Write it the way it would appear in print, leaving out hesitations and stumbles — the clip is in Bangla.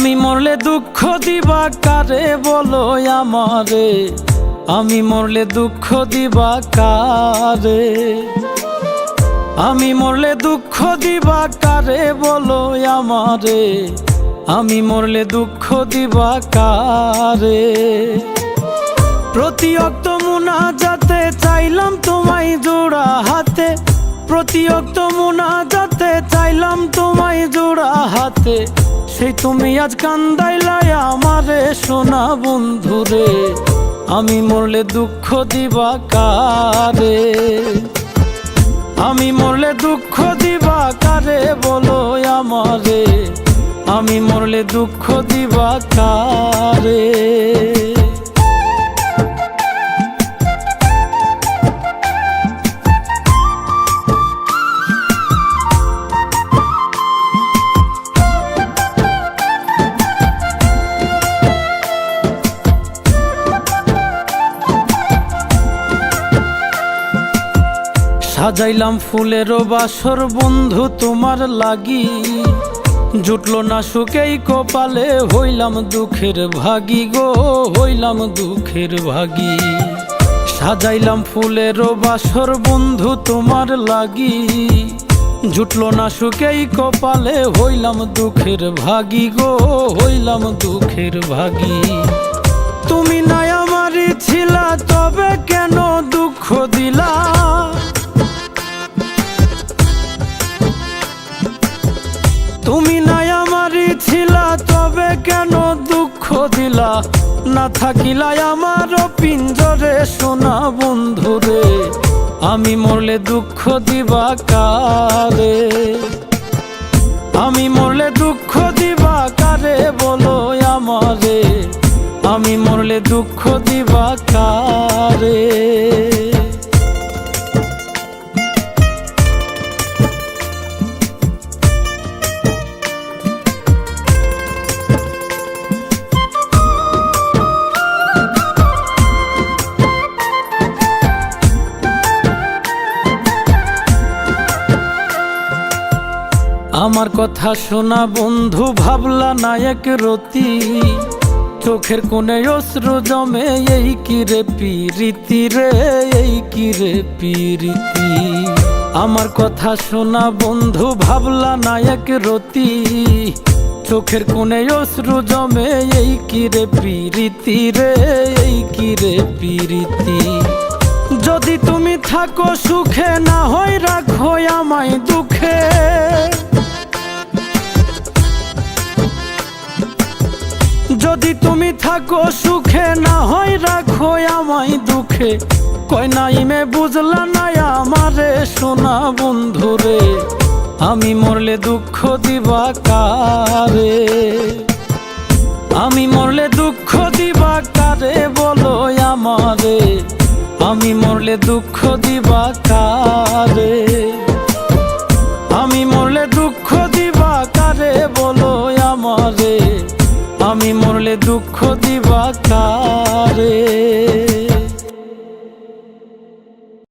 আমি মরলে দুঃখ দিবা কারে বলো আমারে, আমি মরলে দুঃখ দিবা কারে, আমি মরলে দুঃখ দিবা কারে বলো আমারে, আমি মরলে দুঃখ দিবা কারে। প্রতি অক্ত মুনাজাতে চাইলাম তোমায় জোড়া হাতে, প্রতি অক্ত মুনাজাতে চাইলাম তোমায় জোড়া হাতে, সেই তুমি আজ কান্দাইলাই আমারে সোনা বন্ধুরে, আমি মরলে দুঃখ দিবা কারে, আমি মরলে দুঃখ দিবা কারে বলো আমারে, আমি মরলে দুঃখ দিবা কারে। সাজাইলাম ফুলেরও বাসর বন্ধু তোমার লাগি, জুটলো না সুখেই কপালে, হইলাম দুঃখের ভাগী গো, হইলাম দুঃখের ভাগী। সাজাইলাম ফুলেরও বাসর বন্ধু তোমার লাগি, জুটলো না সুখেই কপালে, হইলাম দুঃখের ভাগী গো, হইলাম দুঃখের ভাগী। তুমি নাই আমারই ছিলা তবে কেন দুঃখ দিলা, তুমি নাই আমারই ছিলা তবে কেন দুঃখ দিলা, না থাকিলাই আমার পিঞ্জরে সোনা বন্ধুরে, আমি মরলে দুঃখ দিবা কারে, আমি মরলে দুঃখ দিবা কারে বলো আমারে, আমি মরলে দুঃখ দিবা কারে। আমার কথা শোনা বন্ধু ভাবলা না এক রতি, চোখের কোণে অশ্রু জমে, এই কি রে পিরিতি রে, এই কি রে পিরিতি। আমার কথা শোনা বন্ধু ভাবলা না এক রতি, চোখের কোণে অশ্রু জমে, এই কি রে পিরিতি রে, এই কি রে পিরিতি। যদি তুমি থাকো সুখে না হয় রাখো আমায় দুঃখে, যদি তুমি থাকো সুখে না হয় রাখো আমায় দুঃখে, কয় নাইমে বুঝলা না আমারে সোনা বন্ধুরে, আমি মরলে দুঃখ দিবা কারে, আমি মরলে দুঃখ দিবা কারে বলো আমারে, আমি মরলে দুঃখ দিবা কারে, আমি মরলে দুঃখ দিবা কারে বলো আমারে, আমি মরলে দুঃখ দিবা কারে।